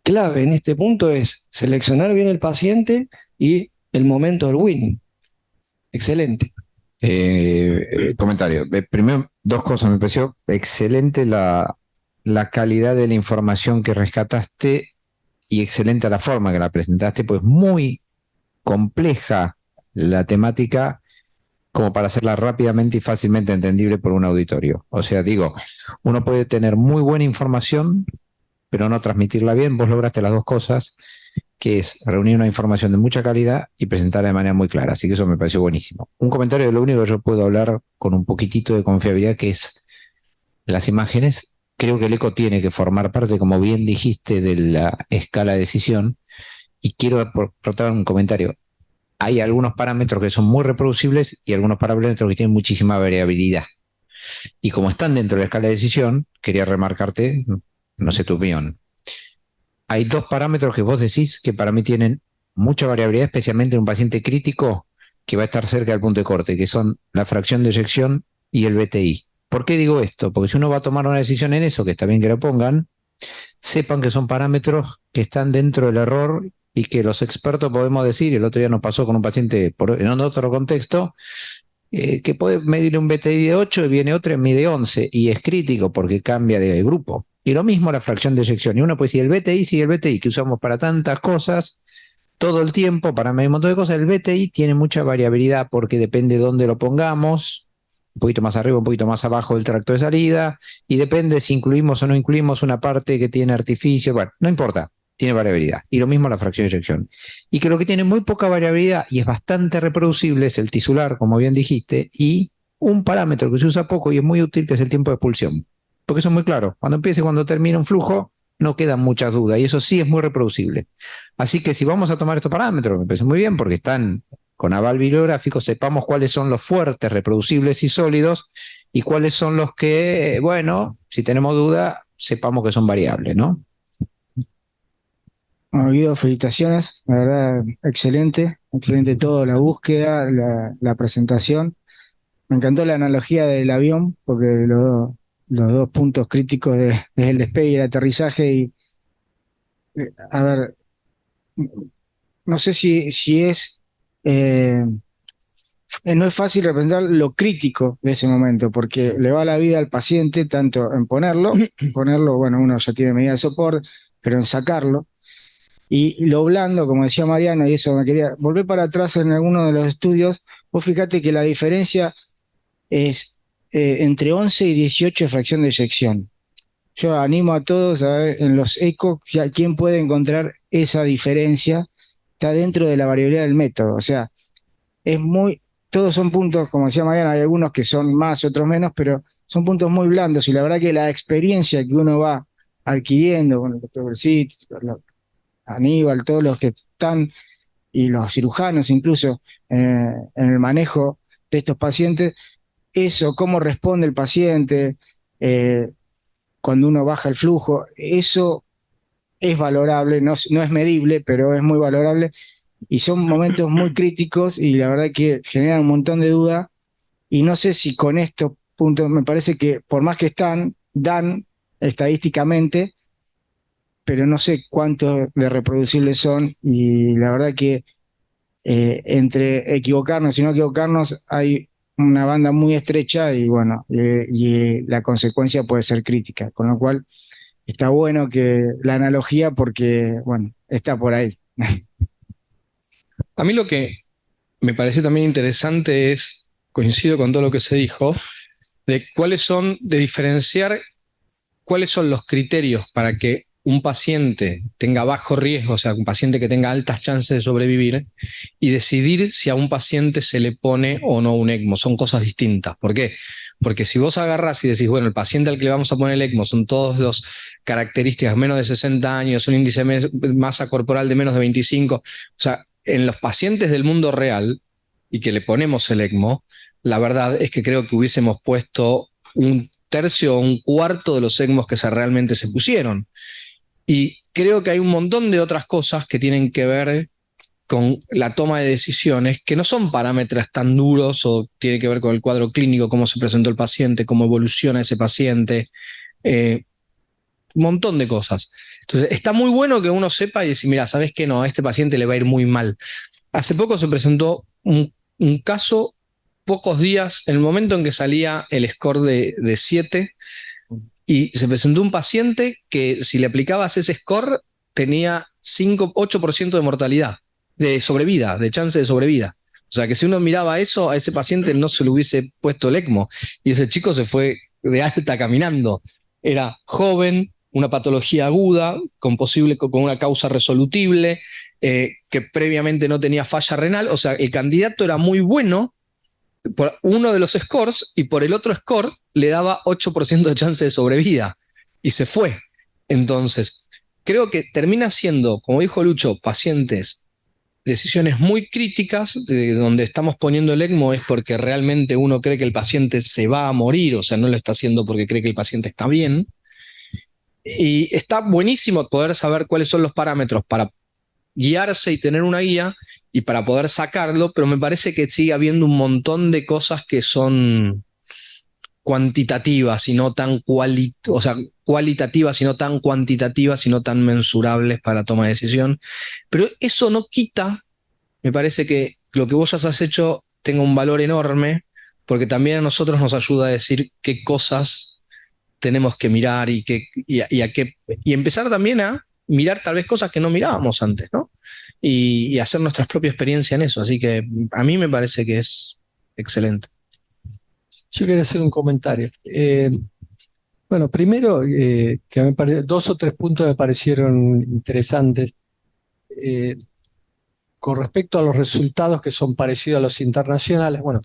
clave en este punto es seleccionar bien el paciente y el momento del winning. Excelente. Comentario. Primero, dos cosas. Me pareció excelente la calidad de la información que rescataste y excelente la forma que la presentaste, pues muy compleja la temática como para hacerla rápidamente y fácilmente entendible por un auditorio. O sea, digo, uno puede tener muy buena información, pero no transmitirla bien. Vos lograste las dos cosas, que es reunir una información de mucha calidad y presentarla de manera muy clara. Así que eso me pareció buenísimo. Un comentario de lo único que yo puedo hablar con un poquitito de confiabilidad, que es las imágenes. Creo que el eco tiene que formar parte, como bien dijiste, de la escala de decisión. Y quiero aportar un comentario. Hay algunos parámetros que son muy reproducibles y algunos parámetros que tienen muchísima variabilidad. Y como están dentro de la escala de decisión, quería remarcarte, no sé tu opinión. Hay 2 parámetros que vos decís que para mí tienen mucha variabilidad, especialmente en un paciente crítico que va a estar cerca del punto de corte, que son la fracción de eyección y el BTI. ¿Por qué digo esto? Porque si uno va a tomar una decisión en eso, que está bien que lo pongan, sepan que son parámetros que están dentro del error y que los expertos podemos decir, el otro día nos pasó con un paciente en otro contexto, que puede medir un BTI de 8 y viene otro y mide 11 y es crítico porque cambia de grupo. Y lo mismo la fracción de eyección. Y uno puede decir, el BTI sigue el BTI, que usamos para tantas cosas todo el tiempo, para medir un montón de cosas. El BTI tiene mucha variabilidad porque depende de dónde lo pongamos, un poquito más arriba, un poquito más abajo del tracto de salida, y depende si incluimos o no incluimos una parte que tiene artificio. Bueno, no importa, tiene variabilidad. Y lo mismo la fracción de eyección. Y que lo que tiene muy poca variabilidad y es bastante reproducible es el tisular, como bien dijiste, y un parámetro que se usa poco y es muy útil, que es el tiempo de expulsión. Porque eso es muy claro. Cuando empieza y cuando termina un flujo, no quedan muchas dudas. Y eso sí es muy reproducible. Así que si vamos a tomar estos parámetros, me parece muy bien porque están con aval bibliográfico, sepamos cuáles son los fuertes, reproducibles y sólidos y cuáles son los que, bueno, si tenemos duda, sepamos que son variables, ¿no? Bueno, Guido, felicitaciones, la verdad, excelente, excelente todo, la búsqueda, la presentación. Me encantó la analogía del avión, porque los dos puntos críticos es el despegue y el aterrizaje, A ver, no sé si es... eh, no es fácil representar lo crítico de ese momento, porque le va la vida al paciente tanto en ponerlo, bueno, uno ya tiene medida de soporte, pero en sacarlo. Y lo blando, como decía Mariano, y eso me quería volver para atrás en alguno de los estudios, vos fíjate que la diferencia es entre 11 y 18 de fracción de eyección. Yo animo a todos a ver en los ecos quién puede encontrar esa diferencia, está dentro de la variabilidad del método. O sea, es muy, todos son puntos, como decía Mariana, hay algunos que son más, otros menos, pero son puntos muy blandos y la verdad que la experiencia que uno va adquiriendo con el doctor Bersit, Aníbal, todos los que están y los cirujanos incluso en el manejo de estos pacientes, eso, cómo responde el paciente cuando uno baja el flujo, eso es valorable, no es medible, pero es muy valorable y son momentos muy críticos y la verdad que generan un montón de duda y no sé si con estos puntos, me parece que por más que dan estadísticamente, pero no sé cuántos de reproducibles son y la verdad que entre equivocarnos y no equivocarnos hay una banda muy estrecha y bueno, y la consecuencia puede ser crítica, con lo cual está bueno que la analogía porque, bueno, está por ahí. A mí lo que me pareció también interesante es, coincido con todo lo que se dijo, de diferenciar cuáles son los criterios para que un paciente tenga bajo riesgo, o sea, un paciente que tenga altas chances de sobrevivir, y decidir si a un paciente se le pone o no un ECMO. Son cosas distintas. ¿Por qué? Porque si vos agarrás y decís, bueno, el paciente al que le vamos a poner el ECMO son todos los características menos de 60 años, un índice de masa corporal de menos de 25, o sea, en los pacientes del mundo real y que le ponemos el ECMO, la verdad es que creo que hubiésemos puesto un tercio o un cuarto de los ECMOs que realmente se pusieron. Y creo que hay un montón de otras cosas que tienen que ver con la toma de decisiones, que no son parámetros tan duros o tiene que ver con el cuadro clínico, cómo se presentó el paciente, cómo evoluciona ese paciente, un montón de cosas. Entonces, está muy bueno que uno sepa y decir, mira, ¿sabes qué? No, a este paciente le va a ir muy mal. Hace poco se presentó un caso, pocos días, en el momento en que salía el score de 7, y se presentó un paciente que si le aplicabas ese score tenía 8% de mortalidad, de sobrevida, de chance de sobrevida. O sea que si uno miraba eso, a ese paciente no se le hubiese puesto el ECMO. Y ese chico se fue de alta caminando. Era joven, una patología aguda, con una causa resolutible, que previamente no tenía falla renal. O sea, el candidato era muy bueno por uno de los scores y por el otro score le daba 8% de chance de sobrevida y se fue. Entonces, creo que termina siendo, como dijo Lucho, pacientes, decisiones muy críticas, de donde estamos poniendo el ECMO es porque realmente uno cree que el paciente se va a morir, o sea, no lo está haciendo porque cree que el paciente está bien. Y está buenísimo poder saber cuáles son los parámetros para guiarse y tener una guía y para poder sacarlo, pero me parece que sigue habiendo un montón de cosas que son cuantitativas y no tan cualitativas y no tan cuantitativas y no tan mensurables para la toma de decisión. Pero eso no quita, me parece que lo que vos ya has hecho tenga un valor enorme, porque también a nosotros nos ayuda a decir qué cosas tenemos que mirar y empezar también a mirar tal vez cosas que no mirábamos antes, ¿no? Y hacer nuestra propia experiencia en eso. Así que a mí me parece que es excelente. Yo quería hacer un comentario. Bueno, primero, que dos o tres puntos me parecieron interesantes. Con respecto a los resultados que son parecidos a los internacionales, bueno,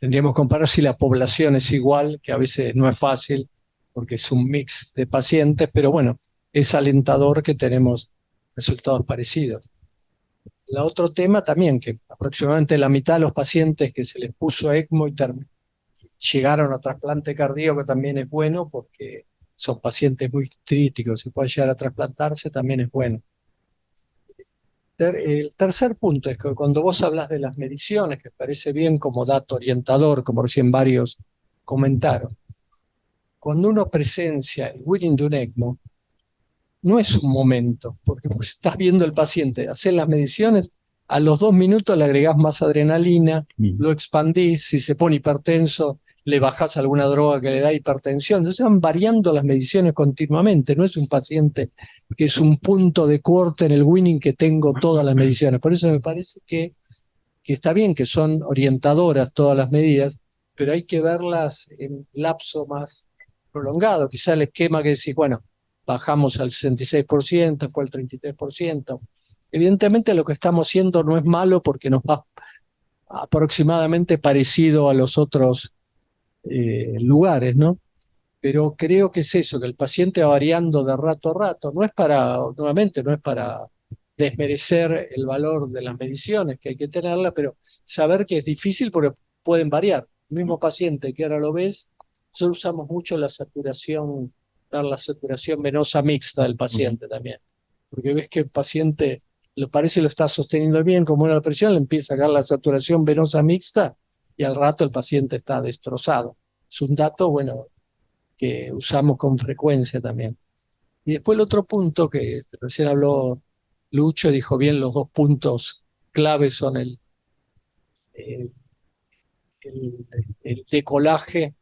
tendríamos que comparar si la población es igual, que a veces no es fácil, porque es un mix de pacientes, pero bueno, es alentador que tenemos resultados parecidos. El otro tema también, que aproximadamente la mitad de los pacientes que se les puso ECMO y llegaron a trasplante cardíaco también es bueno, porque son pacientes muy críticos, si pueden llegar a trasplantarse también es bueno. El tercer punto es que cuando vos hablas de las mediciones, que parece bien como dato orientador, como recién varios comentaron, cuando uno presencia el winning de un ECMO, no es un momento, porque vos estás viendo al paciente hacer las mediciones, a los 2 minutos le agregás más adrenalina, lo expandís, si se pone hipertenso, le bajás alguna droga que le da hipertensión. Entonces van variando las mediciones continuamente, no es un paciente que es un punto de corte en el winning que tengo todas las mediciones. Por eso me parece que está bien que son orientadoras todas las medidas, pero hay que verlas en lapso más prolongado. Quizá el esquema que decís, bueno, bajamos al 66%, después al 33%. Evidentemente lo que estamos haciendo no es malo porque nos va aproximadamente parecido a los otros lugares, ¿no? Pero creo que es eso, que el paciente va variando de rato a rato. No es para, nuevamente, no es para desmerecer el valor de las mediciones, que hay que tenerlas, pero saber que es difícil porque pueden variar. El mismo paciente que ahora lo ves, nosotros usamos mucho la saturación, dar la saturación venosa mixta del paciente también, porque ves que el paciente le parece lo está sosteniendo bien, como una presión, le empieza a dar la saturación venosa mixta y al rato el paciente está destrozado. Es un dato, bueno, que usamos con frecuencia también. Y después el otro punto que recién habló Lucho, dijo bien, los 2 puntos claves son el, el, el decolaje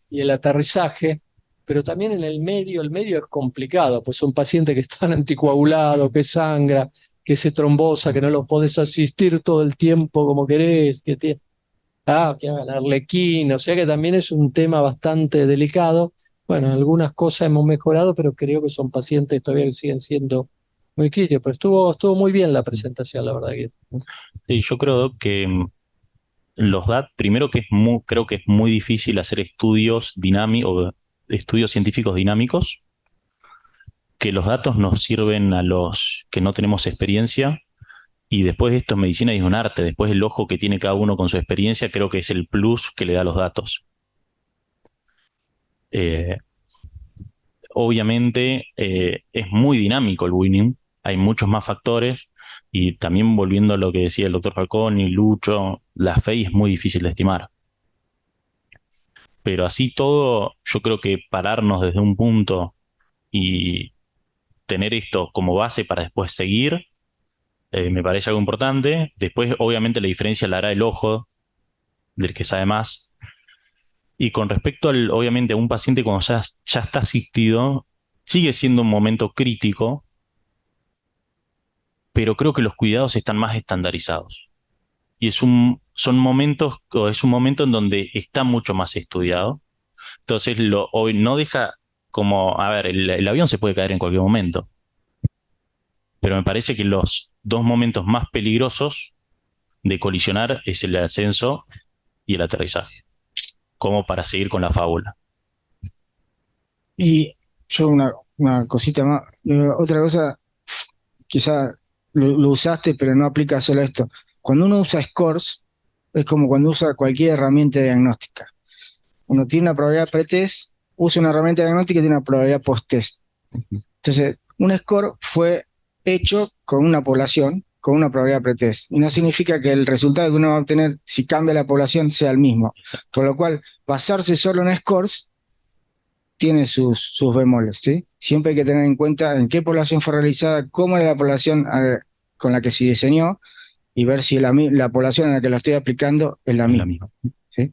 y el aterrizaje, pero también en el medio es complicado, pues son pacientes que están anticoagulados, que sangra, que se trombosa, que no los podés asistir todo el tiempo como querés, que hagan arlequín, o sea que también es un tema bastante delicado. Bueno, algunas cosas hemos mejorado, pero creo que son pacientes todavía que siguen siendo muy críticos, pero estuvo muy bien la presentación, la verdad que. Sí, yo creo que los datos, primero que creo que es muy difícil hacer estudios dinámicos, estudios científicos dinámicos, que los datos nos sirven a los que no tenemos experiencia, y después esto es medicina y es un arte, después el ojo que tiene cada uno con su experiencia creo que es el plus que le da los datos. Obviamente es muy dinámico el winning, hay muchos más factores, y también volviendo a lo que decía el doctor Falcón y Lucho, la FEI es muy difícil de estimar. Pero así todo, yo creo que pararnos desde un punto y tener esto como base para después seguir, me parece algo importante. Después, obviamente, la diferencia la hará el ojo del que sabe más. Y con respecto obviamente, a un paciente cuando ya está asistido, sigue siendo un momento crítico, pero creo que los cuidados están más estandarizados. Y son momentos, o es un momento en donde está mucho más estudiado. Entonces, hoy no deja como, a ver, el avión se puede caer en cualquier momento, pero me parece que los 2 momentos más peligrosos de colisionar es el ascenso y el aterrizaje, como para seguir con la fábula. Y yo una cosita más, otra cosa, quizá lo usaste, pero no aplica solo a esto. Cuando uno usa scores, es como cuando usa cualquier herramienta diagnóstica. Uno tiene una probabilidad pretest, usa una herramienta diagnóstica y tiene una probabilidad post-test. Entonces, un score fue hecho con una población, con una probabilidad pretest. Y no significa que el resultado que uno va a obtener si cambia la población sea el mismo. Por lo cual, basarse solo en scores tiene sus bemoles, ¿sí? Siempre hay que tener en cuenta en qué población fue realizada, cómo era la población con la que se diseñó, y ver si la población a la que lo estoy aplicando es la misma. ¿Sí?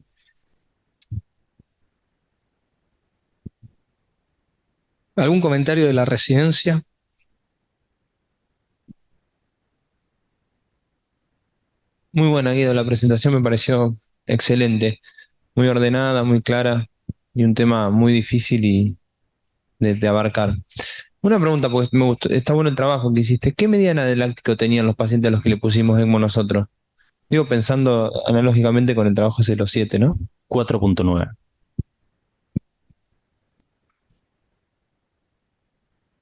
¿Algún comentario de la residencia? Muy buena, Guido, la presentación me pareció excelente, muy ordenada, muy clara y un tema muy difícil y de abarcar. Una pregunta, porque me gustó, está bueno el trabajo que hiciste. ¿Qué medida de láctico tenían los pacientes a los que le pusimos ECMO nosotros? Digo, pensando analógicamente con el trabajo de los 7, ¿no? 4.9.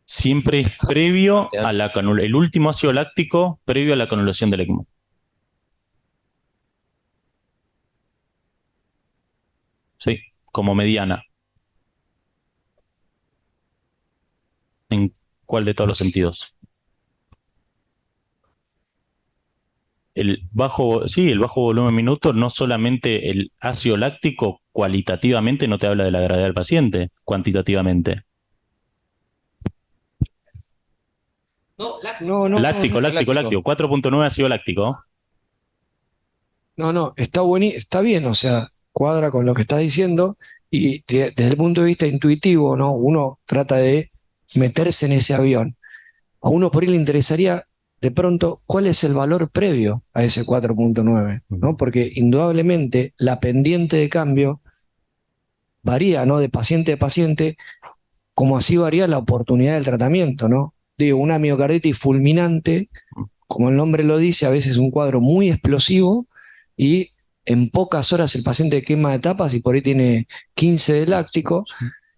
Siempre es previo a la canulación. El último ácido láctico previo a la canulación del ECMO. Sí, como mediana. ¿En cuál de todos los sentidos? El bajo volumen minuto, no solamente el ácido láctico cualitativamente no te habla de la gravedad del paciente, cuantitativamente. No, no, Láctico, láctico, láctico. 4.9 ácido láctico. no, está bien, o sea, cuadra con lo que estás diciendo y desde el punto de vista intuitivo, ¿no? Uno trata de meterse en ese avión. A uno por ahí le interesaría de pronto cuál es el valor previo a ese 4.9, ¿no? Porque indudablemente la pendiente de cambio varía, ¿no? De paciente a paciente, como así varía la oportunidad del tratamiento, ¿no? Digo, una miocarditis fulminante, como el nombre lo dice, a veces es un cuadro muy explosivo y en pocas horas el paciente quema etapas y por ahí tiene 15 de láctico,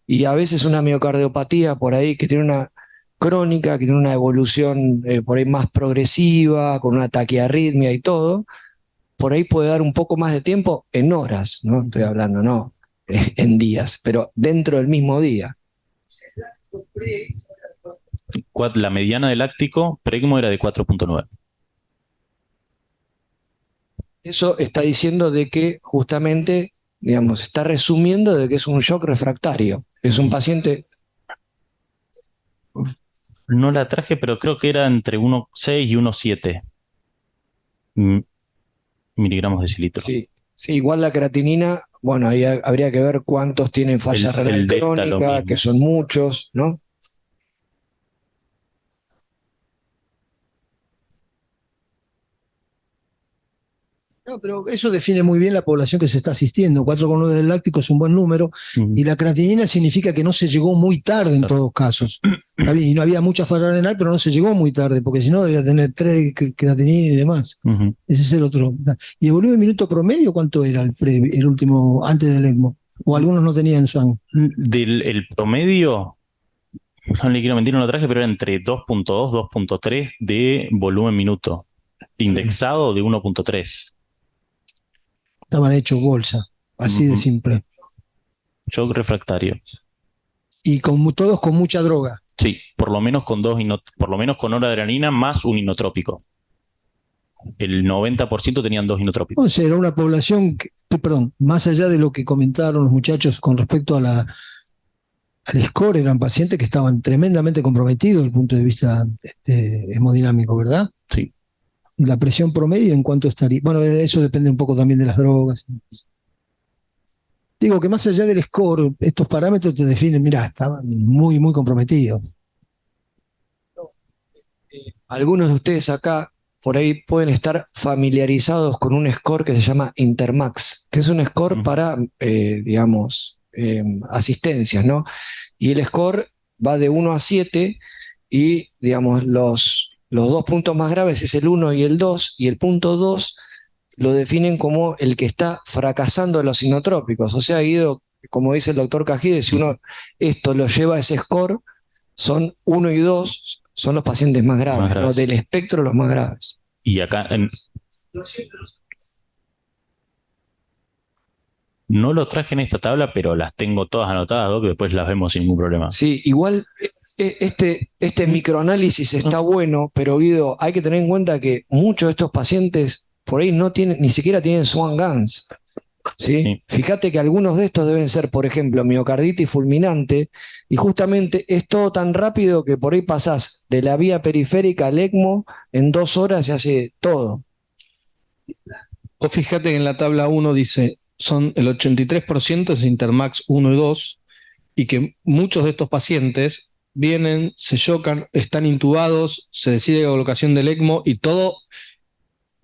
y a veces una miocardiopatía por ahí que tiene una crónica, que tiene una evolución por ahí más progresiva, con una taquiarritmia y todo, por ahí puede dar un poco más de tiempo en horas, ¿no? Estoy hablando, no en días, pero dentro del mismo día. La mediana de láctico pre-ECMO era de 4.9. Eso está diciendo de que justamente, digamos, está resumiendo de que es un shock refractario. Es un paciente. No la traje, pero creo que era entre 1.6 y 1.7 miligramos de cilitro. Sí, sí, igual la creatinina, bueno, ahí habría que ver cuántos tienen falla renal el delta lo crónica, mismo. que son muchos, ¿no? No, pero eso define muy bien la población que se está asistiendo. 4,9 del láctico es un buen número. Ujú. Y la creatinina significa que no se llegó muy tarde en todos casos. Está bien, y no había mucha falla renal, pero no se llegó muy tarde, porque si no debía tener 3 de creatinina y demás. Ujú. Ese es el otro. ¿Y el volumen minuto promedio cuánto era el último, antes del ECMO? O algunos no tenían SWAN. El promedio, no le quiero mentir, no lo traje, pero era entre 2.2, 2.3 de volumen minuto. Indexado de 1.3. Estaban hechos bolsa, así de Ujú. simple. Shock refractario. Y todos con mucha droga. Sí, por lo menos con por lo menos con noradrenalina más un inotrópico. El 90% tenían 2 inotrópicos. O sea, era una población, perdón, más allá de lo que comentaron los muchachos con respecto al score, eran pacientes que estaban tremendamente comprometidos desde el punto de vista hemodinámico, ¿verdad? Sí. ¿Y la presión promedio en cuánto estaría? Bueno, eso depende un poco también de las drogas. Digo que más allá del score, estos parámetros te definen, mirá, estaban muy, muy comprometidos. Algunos de ustedes acá por ahí pueden estar familiarizados con un score que se llama Intermax, que es un score para, digamos, asistencias, ¿no? Y el score va de 1 a 7 y, digamos, los 2 puntos más graves es el 1 y el 2, y el punto 2 lo definen como el que está fracasando en los inotrópicos. O sea, Guido, como dice el doctor Cajide, si uno esto lo lleva a ese score, son 1 y 2, son los pacientes más graves, ¿no? graves. Del espectro los más graves. Y acá no lo traje en esta tabla, pero las tengo todas anotadas, Doc, después las vemos sin ningún problema. Sí, igual este microanálisis está bueno, pero Guido, hay que tener en cuenta que muchos de estos pacientes por ahí no tienen, ni siquiera tienen Swan-Ganz. ¿Sí? Sí. Fíjate que algunos de estos deben ser, por ejemplo, miocarditis fulminante, y justamente es todo tan rápido que por ahí pasás de la vía periférica al ECMO, en 2 horas se hace todo. Vos fíjate que en la tabla 1 dice, son el 83% es Intermax 1 y 2, y que muchos de estos pacientes vienen, se chocan, están intubados, se decide la colocación del ECMO y todo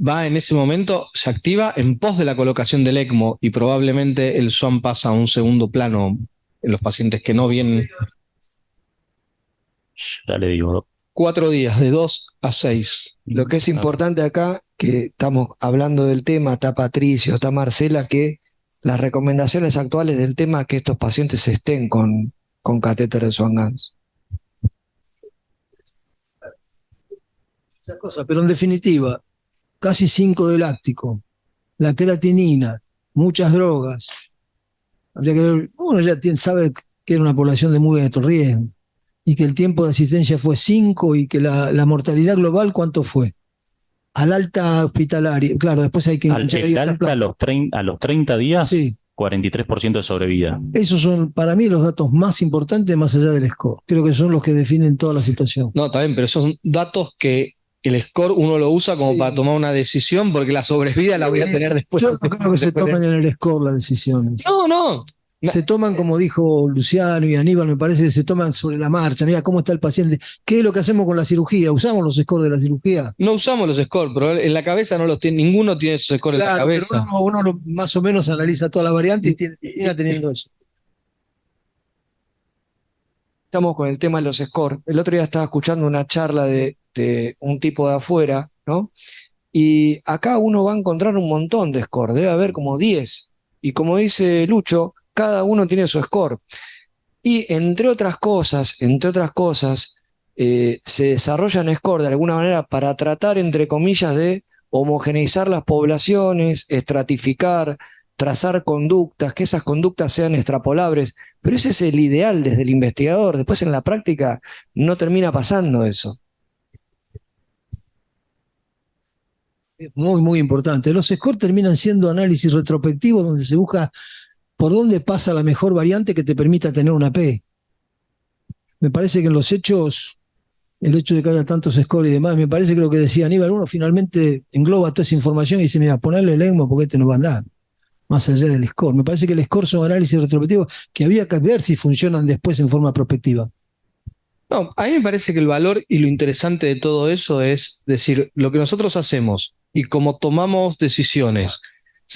va en ese momento, se activa en pos de la colocación del ECMO, y probablemente el SWAN pasa a un segundo plano en los pacientes que no vienen. Ya le digo, Doc. 4 días, de 2 a 6. Lo que es importante acá, que estamos hablando del tema, está Patricio, está Marcela, que las recomendaciones actuales del tema es que estos pacientes estén con catéter de Swan-Ganz. Esa cosa, pero en definitiva, casi 5 de láctico, la creatinina, muchas drogas. Habría que ver, uno ya sabe que era una población de muy alto riesgo y que el tiempo de asistencia fue 5 y que la mortalidad global, ¿cuánto fue? Al alta hospitalaria, claro, después hay que El alta a los 30 días, Sí, 43% de sobrevida. Esos son para mí los datos más importantes más allá del score. Creo que son los que definen toda la situación. No, está bien, pero son datos que el score uno lo usa como para tomar una decisión, porque la sobrevida la voy a tener después. Yo no creo que se tomen en el score las decisiones. No. Se toman, como dijo Luciano y Aníbal, me parece que se toman sobre la marcha. Mira cómo está el paciente. ¿Qué es lo que hacemos con la cirugía? ¿Usamos los scores de la cirugía? No usamos los scores, pero en la cabeza no los tiene, ninguno tiene esos scores en la cabeza. Pero uno más o menos analiza toda la variante y termina teniendo eso. Estamos con el tema de los scores. El otro día estaba escuchando una charla de un tipo de afuera, ¿no? Y acá uno va a encontrar un montón de scores, debe haber como 10. Y como dice Lucho, cada uno tiene su score. Y entre otras cosas, se desarrollan scores de alguna manera para tratar, entre comillas, de homogeneizar las poblaciones, estratificar, trazar conductas, que esas conductas sean extrapolables. Pero ese es el ideal desde el investigador. Después en la práctica no termina pasando eso. Muy, muy importante. Los scores terminan siendo análisis retrospectivos donde se busca por dónde pasa la mejor variante que te permita tener una P. Me parece que en los hechos, el hecho de que haya tantos scores y demás, me parece que lo que decía Aníbal, uno finalmente engloba toda esa información y dice, mira, ponerle el ECMO porque este no va a andar, más allá del score. Me parece que el score son análisis retrospectivos que había que ver si funcionan después en forma prospectiva. No, a mí me parece que el valor y lo interesante de todo eso es decir, lo que nosotros hacemos y cómo tomamos decisiones,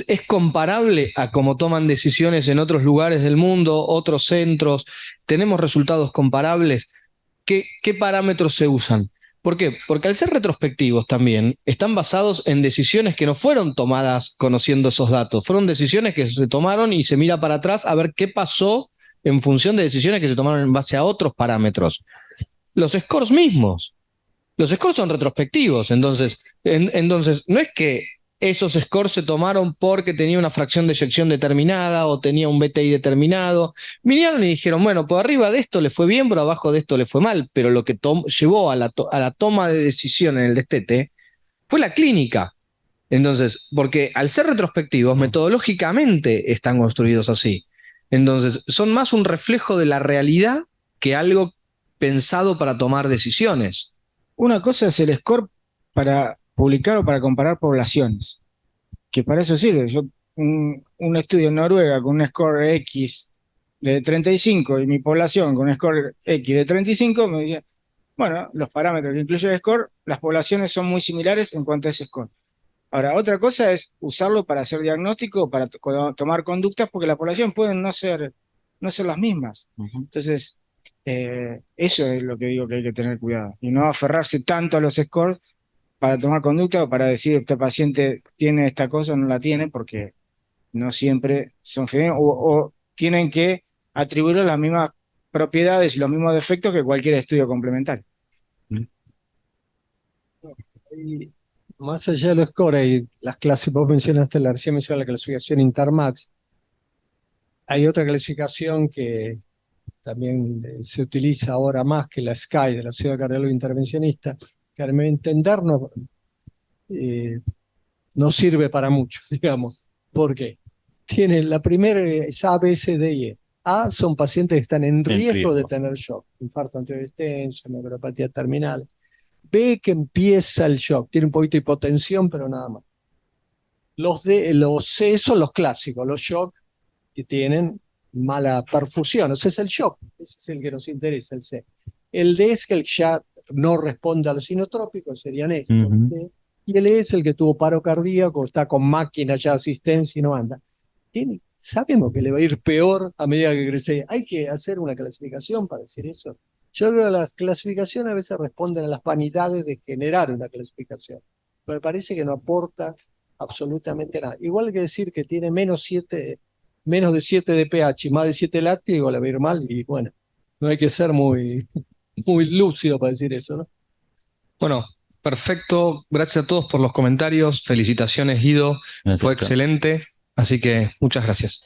¿es comparable a cómo toman decisiones en otros lugares del mundo, otros centros? ¿Tenemos resultados comparables? ¿Qué parámetros se usan? ¿Por qué? Porque al ser retrospectivos también están basados en decisiones que no fueron tomadas conociendo esos datos. Fueron decisiones que se tomaron y se mira para atrás a ver qué pasó en función de decisiones que se tomaron en base a otros parámetros. Los scores mismos. Los scores son retrospectivos, entonces no es que esos scores se tomaron porque tenía una fracción de eyección determinada o tenía un BTI determinado. Vinieron y dijeron, bueno, por arriba de esto le fue bien, por abajo de esto le fue mal, pero lo que llevó a la toma de decisión en el destete fue la clínica. Entonces, porque al ser retrospectivos, metodológicamente están construidos así. Entonces, son más un reflejo de la realidad que algo pensado para tomar decisiones. Una cosa es el score para publicar o para comparar poblaciones, que para eso sirve. Yo, un estudio en Noruega con un score X de 35 y mi población con un score X de 35, me decía, bueno, los parámetros que incluye el score, las poblaciones son muy similares en cuanto a ese score. Ahora, otra cosa es usarlo para hacer diagnóstico, para tomar conductas, porque la población pueden no ser las mismas. Entonces, eso es lo que digo que hay que tener cuidado. Y no aferrarse tanto a los scores para tomar conducta o para decir este paciente tiene esta cosa o no la tiene, porque no siempre son fidedignos o tienen que atribuir las mismas propiedades y los mismos defectos que cualquier estudio complementario. Y más allá de los scores y las clases, vos mencionaste, recién mencionaste la clasificación Intermax, hay otra clasificación que también se utiliza ahora más, que la SCAI, de la Sociedad de Cardiólogos Intervencionistas, que a mi entender no sirve para mucho, digamos. ¿Por qué? Tienen la primera, es A, B, C, D y E. A son pacientes que están en riesgo de tener shock, infarto anterior extenso, neuropatía terminal. B, que empieza el shock, tiene un poquito de hipotensión, pero nada más. Los C son los clásicos, los shock que tienen mala perfusión, o sea, es el shock, ese es el que nos interesa, el C. El D es que el ya no responde a los sinotrópicos, serían estos. Y el E es el que tuvo paro cardíaco, está con máquina ya asistencia y no anda. Sabemos que le va a ir peor a medida que crece. Hay que hacer una clasificación para decir eso. Yo creo que las clasificaciones a veces responden a las vanidades de generar una clasificación, pero me parece que no aporta absolutamente nada. Igual que decir que tiene menos de 7 de pH y más de 7 lácteos, le va a ir mal, y bueno, no hay que ser muy lúcido para decir eso, ¿no? Bueno, perfecto. Gracias a todos por los comentarios. Felicitaciones, Guido. Fue excelente. Así que muchas gracias.